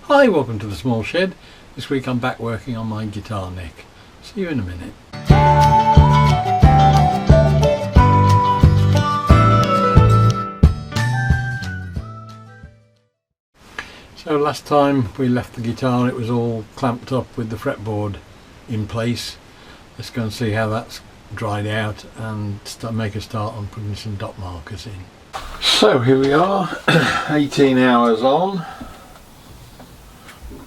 Hi, welcome to the small shed. This week I'm back working on my guitar neck. See you in a minute. So last time we left the guitar, it was all clamped up with the fretboard in place. Let's go and see how that's dried out and make a start on putting some dot markers in. So here we are, 18 hours on.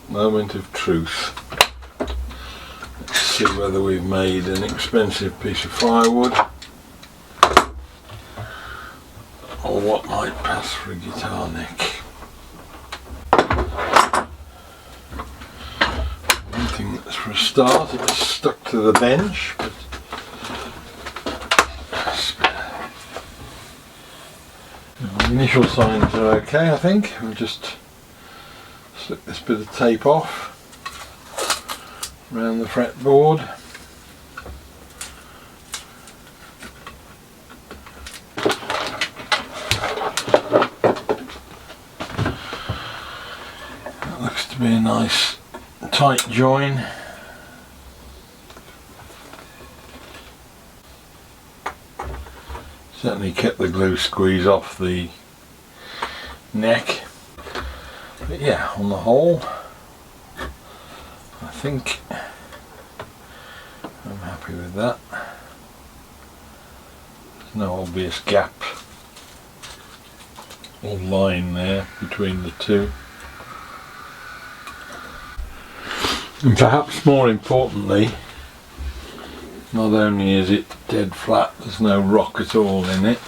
Moment of truth. Let's see whether we've made an expensive piece of firewood or what might pass for a guitar neck. One thing that's for a start, it's stuck to the bench, but the initial signs are okay, I think. We'll just slip this bit of tape off around the fretboard. That looks to be a nice tight join. Certainly kept the glue squeeze off the neck. But yeah, on the whole, I think I'm happy with that. There's no obvious gap or line there between the two. And perhaps more importantly, not only is it dead flat, there's no rock at all in it,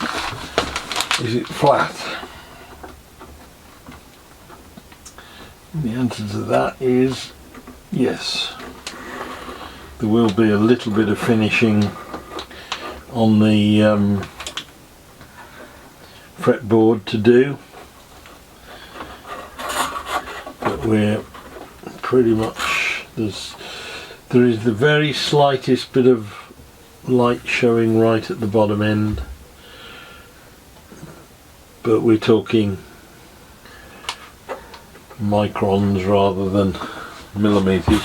is it flat? And the answer to that is yes. There will be a little bit of finishing on the fretboard to do, but we're pretty much, there is the very slightest bit of light showing right at the bottom end, but we're talking microns rather than millimeters.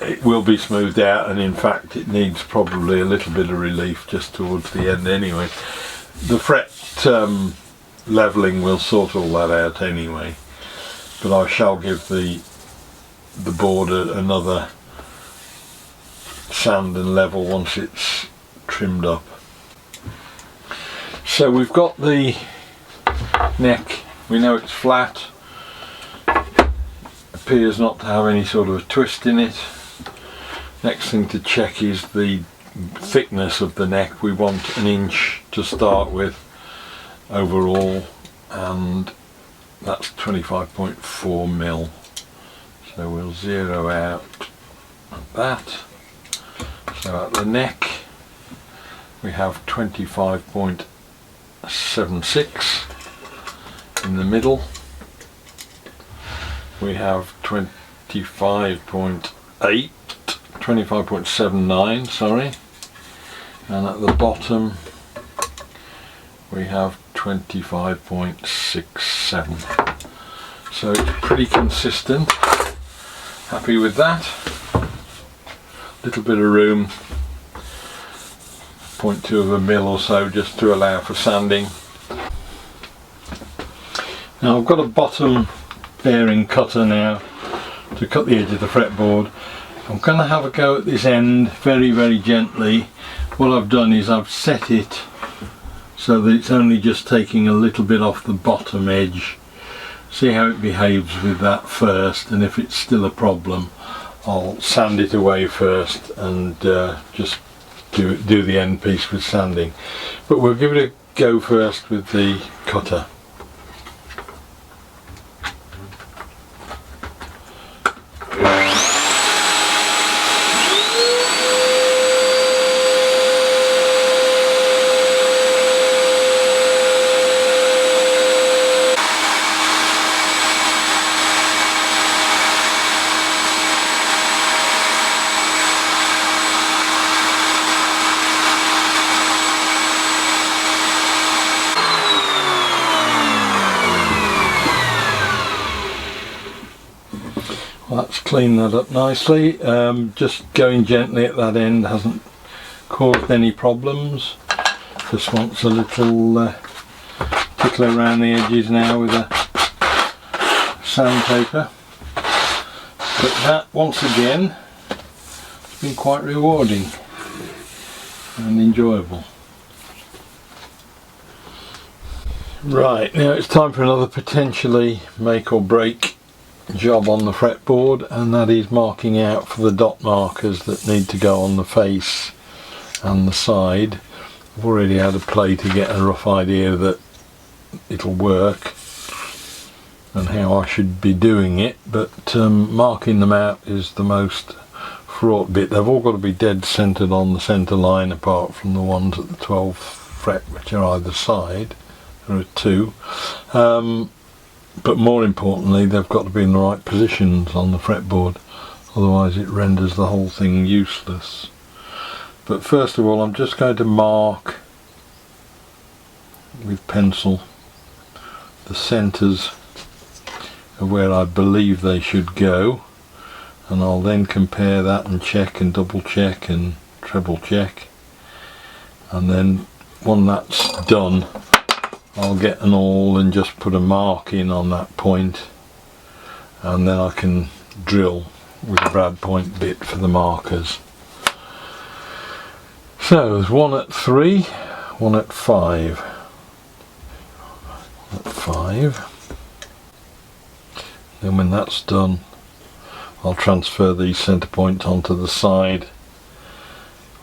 It will be smoothed out, and in fact it needs probably a little bit of relief just towards the end anyway. The fret levelling will sort all that out anyway, but I shall give the board another sand and level once it's trimmed up. So we've got the neck, we know it's flat, appears not to have any sort of a twist in it. Next thing to check is the thickness of the neck. We want an inch to start with overall, and that's 25.4 mil. So we'll zero out that. So at the neck we have 25.76 in the middle. We have 25.79, sorry, and at the bottom we have 25.67. So it's pretty consistent. Happy with that. Little bit of room, 0.2 of a mil or so, just to allow for sanding. Now I've got a bottom bearing cutter now to cut the edge of the fretboard. I'm going to have a go at this end very, very gently. What I've done is I've set it so that it's only just taking a little bit off the bottom edge. See how it behaves with that first, and if it's still a problem I'll sand it away first and just do the end piece with sanding. But we'll give it a go first with the cutter. Let's clean that up nicely. Just going gently at that end hasn't caused any problems. Just wants a little tickle around the edges now with a sandpaper. But that, once again, has been quite rewarding and enjoyable. Right, now it's time for another potentially make or break job on the fretboard, and that is marking out for the dot markers that need to go on the face and the side. I've already had a play to get a rough idea that it'll work and how I should be doing it, but marking them out is the most fraught bit. They've all got to be dead centered on the center line, apart from the ones at the 12th fret which are either side. There are two, but more importantly they've got to be in the right positions on the fretboard, otherwise it renders the whole thing useless. But first of all, I'm just going to mark with pencil the centers of where I believe they should go, and I'll then compare that and check and double check and treble check, and then when that's done I'll get an awl and just put a mark in on that point, and then I can drill with a brad point bit for the markers. So there's one at 3, one at 5. At 5. Then when that's done, I'll transfer these centre points onto the side,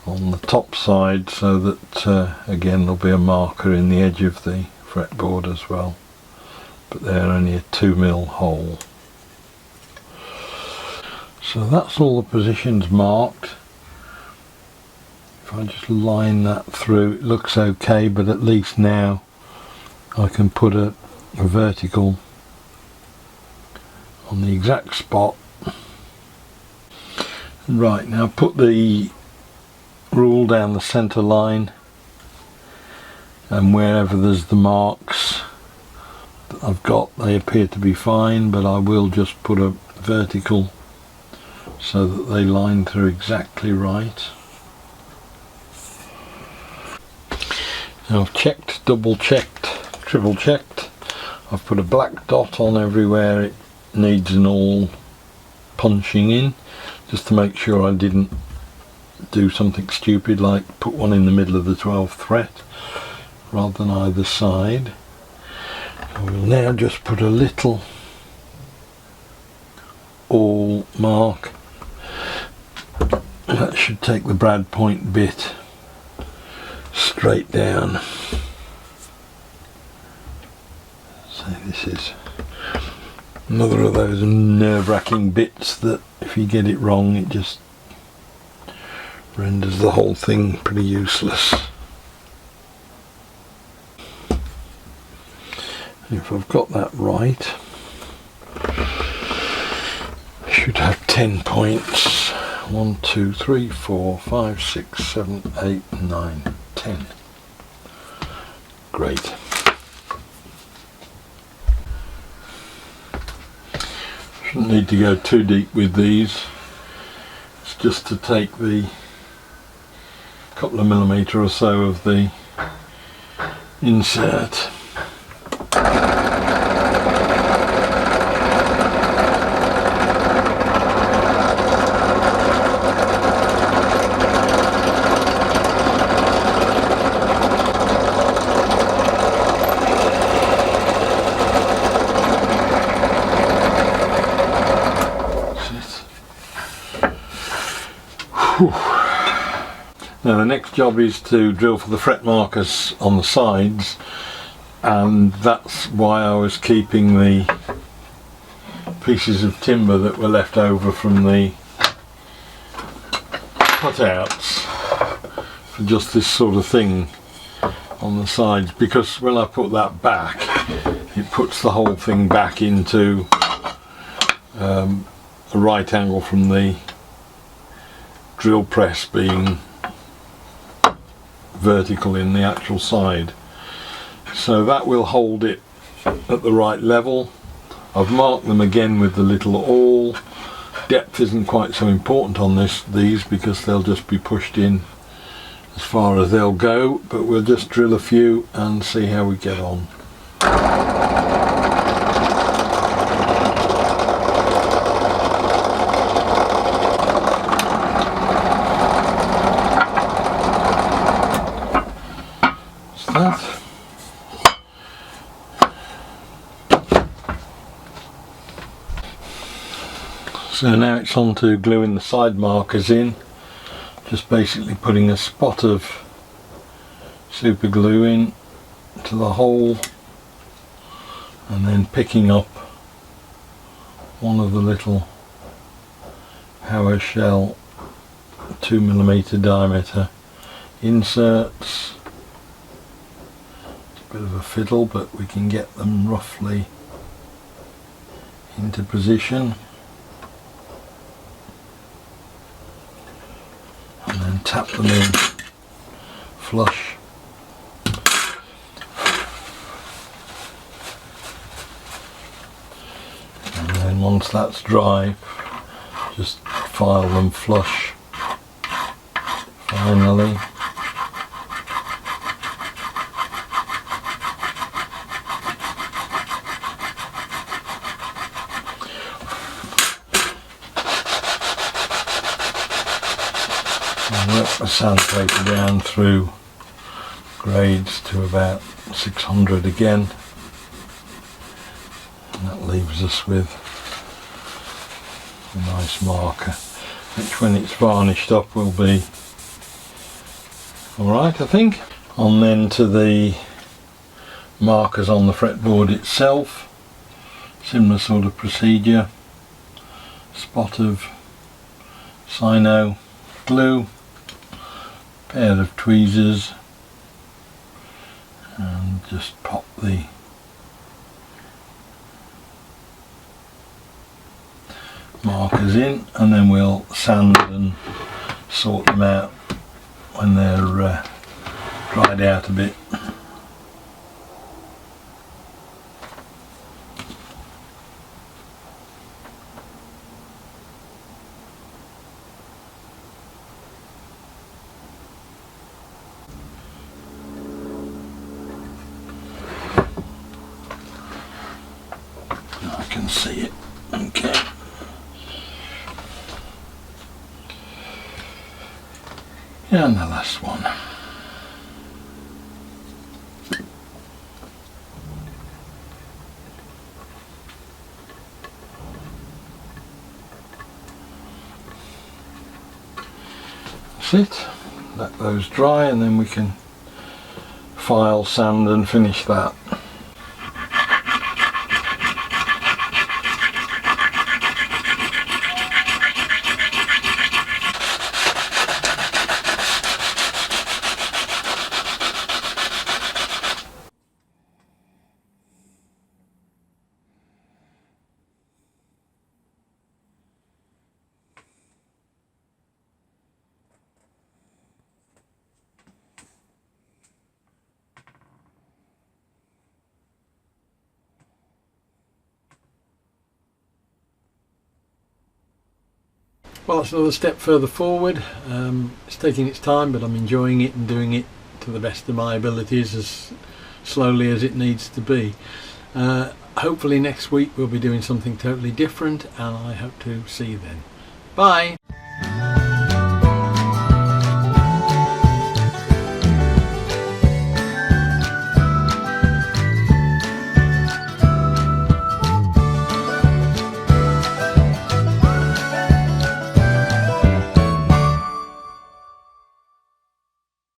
on the top side, so that again there'll be a marker in the edge of the fretboard as well, but they're only a 2mm hole. So that's all the positions marked. If I just line that through, it looks okay, but at least now I can put a vertical on the exact spot. Right, now put the rule down the centre line, and wherever there's the marks that I've got, they appear to be fine, but I will just put a vertical so that they line through exactly right. Now I've checked, double checked, triple checked. I've put a black dot on everywhere it needs an awl punching in, just to make sure I didn't do something stupid like put one in the middle of the 12th fret rather than either side. I will now just put a little awl mark. That should take the brad point bit straight down. So this is another of those nerve-wracking bits that if you get it wrong it just renders the whole thing pretty useless. If I've got that right, I should have 10 points. 1, 2, 3, 4, 5, 6, 7, 8, 9, 10. Great. Shouldn't need to go too deep with these. It's just to take the couple of millimetre or so of the insert. Now the next job is to drill for the fret markers on the sides, and that's why I was keeping the pieces of timber that were left over from the cutouts for just this sort of thing on the sides, because when I put that back it puts the whole thing back into a right angle from the drill press being vertical in the actual side, so that will hold it at the right level. I've marked them again with the little awl Depth isn't quite so important on these because they'll just be pushed in as far as they'll go, but we'll just drill a few and see how we get on. That. So now it's on to gluing the side markers in, just basically putting a spot of super glue in to the hole and then picking up one of the little power shell 2mm diameter inserts. Bit of a fiddle, but we can get them roughly into position, and then tap them in flush. And then once that's dry, just file them flush finally. And work the sandpaper down through grades to about 600 again, and that leaves us with a nice marker, which when it's varnished up will be alright, I think. On then to the markers on the fretboard itself, similar sort of procedure, spot of cyano glue, pair of tweezers, and just pop the markers in, and then we'll sand and sort them out when they're dried out a bit. I can see it. Okay. And the last one. That's it. Let those dry and then we can file, sand and finish that. Well, it's another step further forward. It's taking its time, but I'm enjoying it and doing it to the best of my abilities as slowly as it needs to be. Hopefully next week we'll be doing something totally different, and I hope to see you then. Bye!